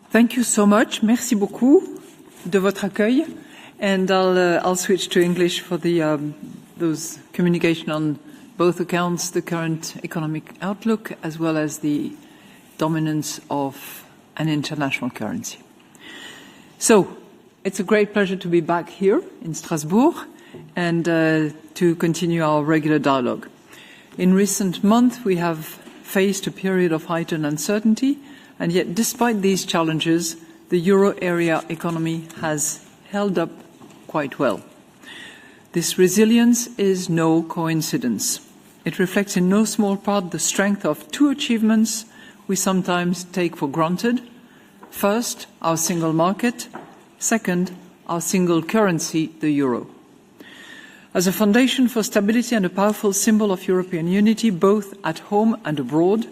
Thank you so much. Merci beaucoup de votre accueil. And I'll switch to English for those communication on both accounts, the current economic outlook, as well as the dominance of an international currency. So, it's a great pleasure to be back here in Strasbourg and to continue our regular dialogue. In recent months, we have faced a period of heightened uncertainty, and yet despite these challenges, the euro area economy has held up quite well. This resilience is no coincidence. It reflects in no small part the strength of two achievements we sometimes take for granted. First, our single market. Second, our single currency, the euro. As a foundation for stability and a powerful symbol of European unity, both at home and abroad,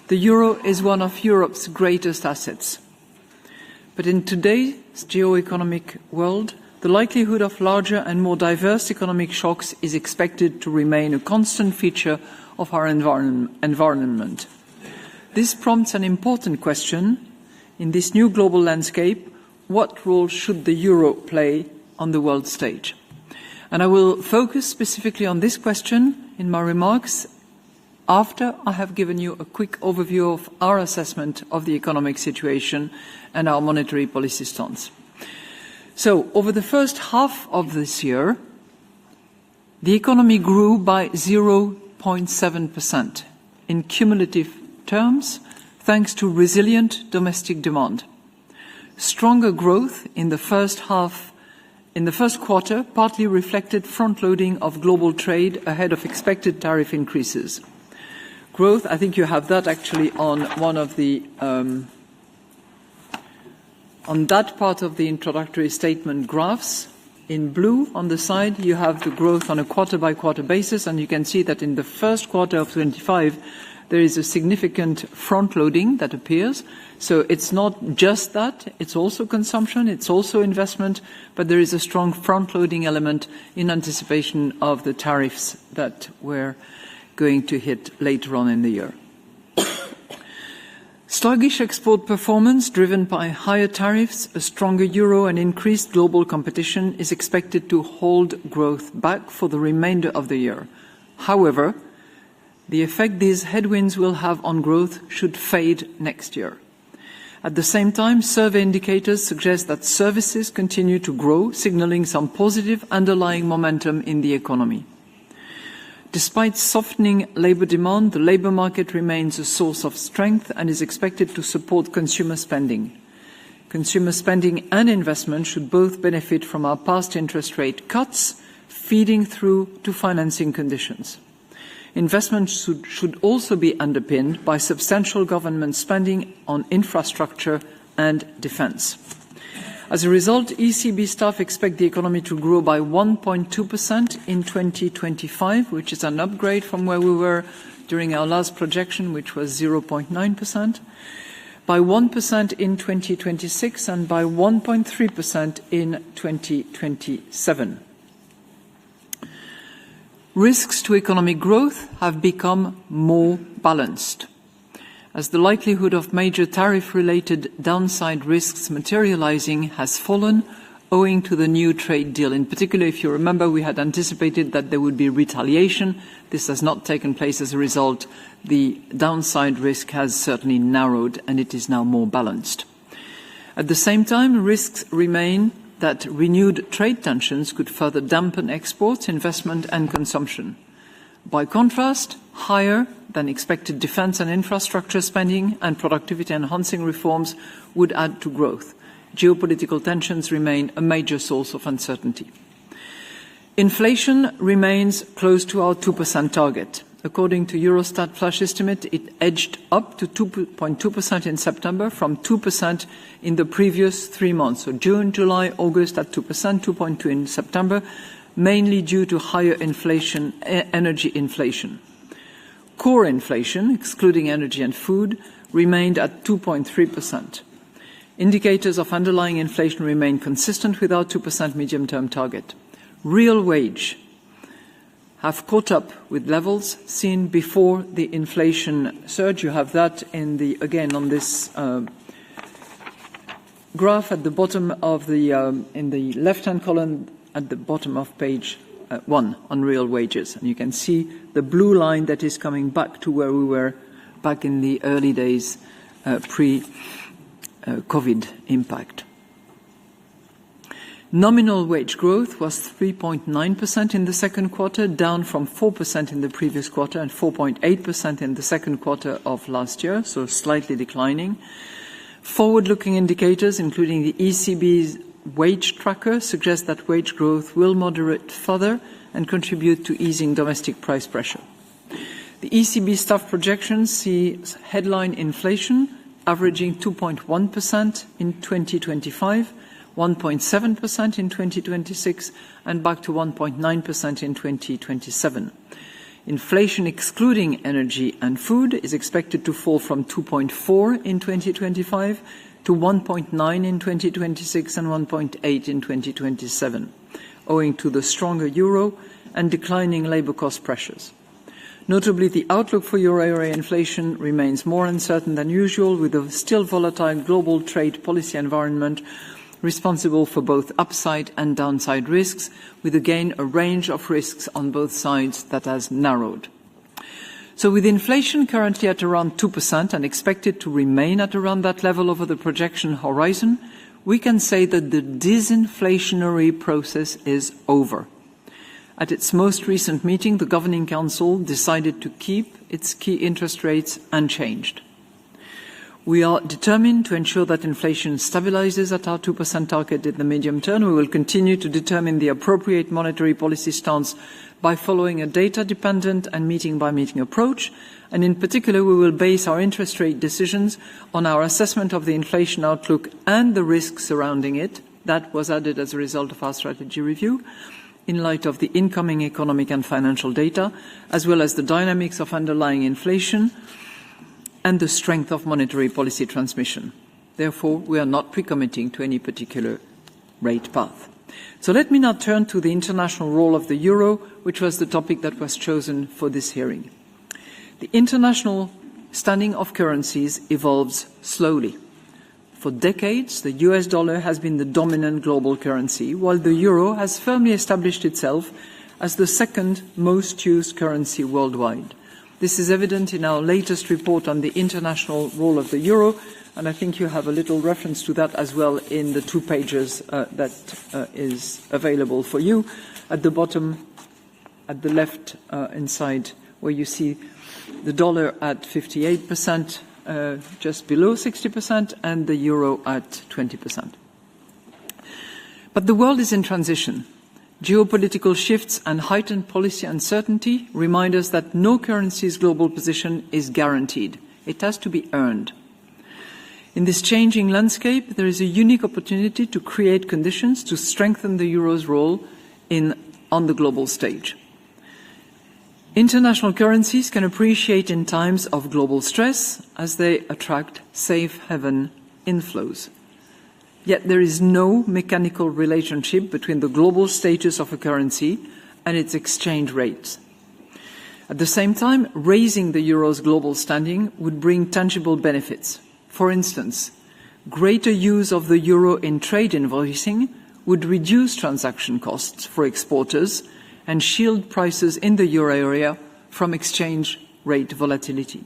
the euro is one of Europe's greatest assets. But in today's geo-economic world, the likelihood of larger and more diverse economic shocks is expected to remain a constant feature of our environment. This prompts an important question. In this new global landscape, what role should the euro play on the world stage? And I will focus specifically on this question in my remarks after I have given you a quick overview of our assessment of the economic situation and our monetary policy stance. So, over the first half of this year, the economy grew by 0.7% in cumulative terms, thanks to resilient domestic demand. Stronger growth in the first quarter partly reflected front-loading of global trade ahead of expected tariff increases. Growth, I think you have that actually on one of the on that part of the introductory statement graphs. In blue on the side, you have the growth on a quarter-by-quarter basis, and you can see that in the first quarter of 25, there is a significant front-loading that appears. So it's not just that, it's also consumption, it's also investment, but there is a strong front-loading element in anticipation of the tariffs that we're going to hit later on in the year. Sluggish export performance driven by higher tariffs, a stronger euro and increased global competition is expected to hold growth back for the remainder of the year. However, the effect these headwinds will have on growth should fade next year. At the same time, survey indicators suggest that services continue to grow, signaling some positive underlying momentum in the economy. Despite softening labour demand, the labour market remains a source of strength and is expected to support consumer spending. Consumer spending and investment should both benefit from our past interest rate cuts, feeding through to financing conditions. Investment should also be underpinned by substantial government spending on infrastructure and defence. As a result, ECB staff expect the economy to grow by 1.2% in 2025, which is an upgrade from where we were during our last projection, which was 0.9%, by 1% in 2026 and by 1.3% in 2027. Risks to economic growth have become more balanced, as the likelihood of major tariff-related downside risks materializing has fallen owing to the new trade deal. In particular, if you remember, we had anticipated that there would be retaliation. This has not taken place as a result. The downside risk has certainly narrowed, and it is now more balanced. At the same time, risks remain that renewed trade tensions could further dampen exports, investment and consumption. By contrast, higher than expected defence and infrastructure spending and productivity-enhancing reforms would add to growth. Geopolitical tensions remain a major source of uncertainty. Inflation remains close to our 2% target. According to Eurostat flash estimate, it edged up to 2.2% in September from 2% in the previous 3 months. So June, July, August at 2%, 2.2% in September, mainly due to higher inflation, energy inflation. Core inflation, excluding energy and food, remained at 2.3%. Indicators of underlying inflation remain consistent with our 2% medium-term target. Real wage have caught up with levels seen before the inflation surge. You have that in the, again, on this graph at the bottom of the, in the left-hand column at the bottom of page 1 on real wages. And you can see the blue line that is coming back to where we were back in the early days pre-COVID impact. Nominal wage growth was 3.9% in the second quarter, down from 4% in the previous quarter and 4.8% in the second quarter of last year, so slightly declining. Forward-looking indicators, including the ECB's wage tracker, suggest that wage growth will moderate further and contribute to easing domestic price pressure. The ECB staff projections see headline inflation averaging 2.1% in 2025, 1.7% in 2026, and back to 1.9% in 2027. Inflation excluding energy and food is expected to fall from 2.4 in 2025 to 1.9 in 2026 and 1.8 in 2027, owing to the stronger euro and declining labour cost pressures. Notably, the outlook for euro area inflation remains more uncertain than usual, with a still volatile global trade policy environment responsible for both upside and downside risks, with again a range of risks on both sides that has narrowed. So with inflation currently at around 2% and expected to remain at around that level over the projection horizon, we can say that the disinflationary process is over. At its most recent meeting, the Governing Council decided to keep its key interest rates unchanged. We are determined to ensure that inflation stabilises at our 2% target in the medium term. We will continue to determine the appropriate monetary policy stance by following a data-dependent and meeting-by-meeting approach, and in particular we will base our interest rate decisions on our assessment of the inflation outlook and the risks surrounding it. That was added as a result of our strategy review, in light of the incoming economic and financial data, as well as the dynamics of underlying inflation and the strength of monetary policy transmission. Therefore, we are not pre-committing to any particular rate path. So let me now turn to the international role of the euro, which was the topic that was chosen for this hearing. The international standing of currencies evolves slowly. For decades, the US dollar has been the dominant global currency, while the euro has firmly established itself as the second most used currency worldwide. This is evident in our latest report on the international role of the euro, and I think you have a little reference to that as well in the 2 pages that is available for you. At the bottom, at the left inside, where you see the dollar at 58%, just below 60%, and the euro at 20%. But the world is in transition. Geopolitical shifts and heightened policy uncertainty remind us that no currency's global position is guaranteed. It has to be earned. In this changing landscape, there is a unique opportunity to create conditions to strengthen the euro's role on the global stage. International currencies can appreciate in times of global stress as they attract safe haven inflows. Yet there is no mechanical relationship between the global status of a currency and its exchange rates. At the same time, raising the euro's global standing would bring tangible benefits. For instance, greater use of the euro in trade invoicing would reduce transaction costs for exporters and shield prices in the euro area from exchange rate volatility.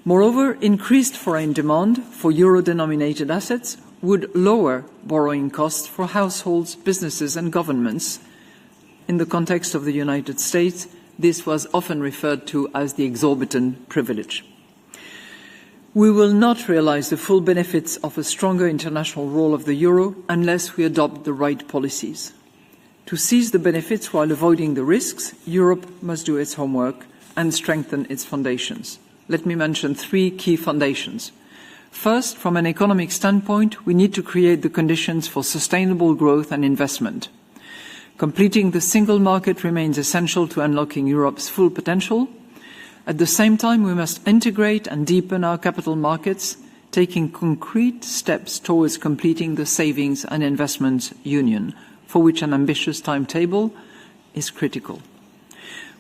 Moreover, increased foreign demand for euro-denominated assets would lower borrowing costs for households, businesses and governments. In the context of the United States, this was often referred to as the exorbitant privilege. We will not realise the full benefits of a stronger international role of the euro unless we adopt the right policies. To seize the benefits while avoiding the risks, Europe must do its homework and strengthen its foundations. Let me mention 3 key foundations. First, from an economic standpoint, we need to create the conditions for sustainable growth and investment. Completing the single market remains essential to unlocking Europe's full potential. At the same time, we must integrate and deepen our capital markets, taking concrete steps towards completing the savings and investments union, for which an ambitious timetable is critical.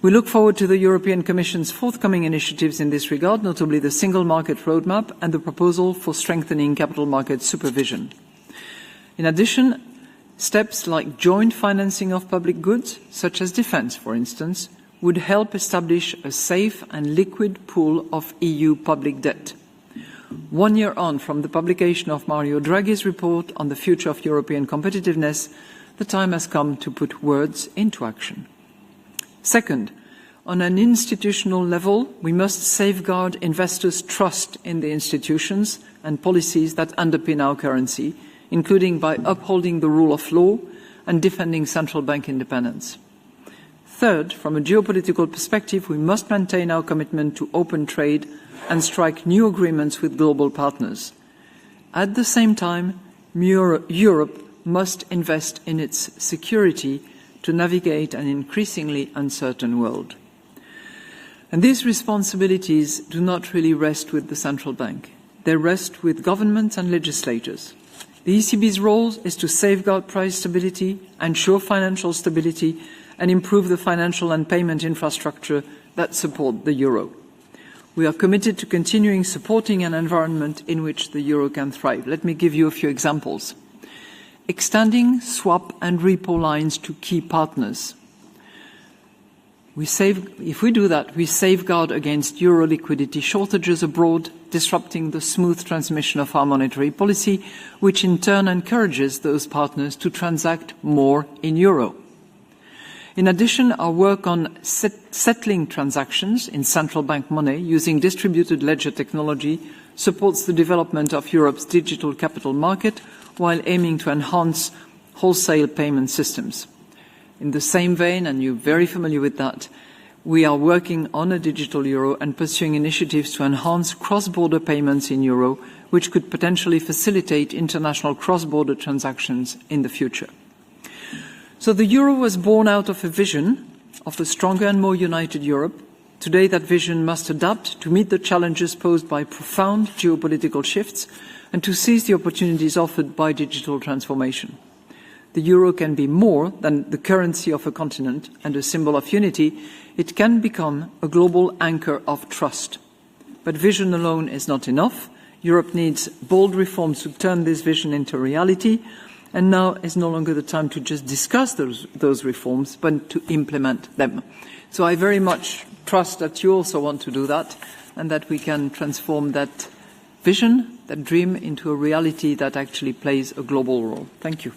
We look forward to the European Commission's forthcoming initiatives in this regard, notably the Single Market Roadmap and the proposal for strengthening capital market supervision. In addition, steps like joint financing of public goods, such as defence, for instance, would help establish a safe and liquid pool of EU public debt. 1 year on from the publication of Mario Draghi's report on the future of European competitiveness, the time has come to put words into action. Second, on an institutional level, we must safeguard investors' trust in the institutions and policies that underpin our currency, including by upholding the rule of law and defending central bank independence. Third, from a geopolitical perspective, we must maintain our commitment to open trade and strike new agreements with global partners. At the same time, Europe must invest in its security to navigate an increasingly uncertain world. And these responsibilities do not really rest with the central bank. They rest with governments and legislators. The ECB's role is to safeguard price stability, ensure financial stability, and improve the financial and payment infrastructure that support the euro. We are committed to continuing supporting an environment in which the euro can thrive. Let me give you a few examples. Extending swap and repo lines to key partners. If we do that, we safeguard against euro liquidity shortages abroad, disrupting the smooth transmission of our monetary policy, which in turn encourages those partners to transact more in euro. In addition, our work on settling transactions in central bank money using distributed ledger technology supports the development of Europe's digital capital market while aiming to enhance wholesale payment systems. In the same vein, and you're very familiar with that, we are working on a digital euro and pursuing initiatives to enhance cross-border payments in euro, which could potentially facilitate international cross-border transactions in the future. So the euro was born out of a vision of a stronger and more united Europe. Today that vision must adapt to meet the challenges posed by profound geopolitical shifts and to seize the opportunities offered by digital transformation. The euro can be more than the currency of a continent and a symbol of unity. It can become a global anchor of trust. But vision alone is not enough. Europe needs bold reforms to turn this vision into reality. And now is no longer the time to just discuss those reforms, but to implement them. So I very much trust that you also want to do that, and that we can transform that vision, that dream, into a reality that actually plays a global role. Thank you.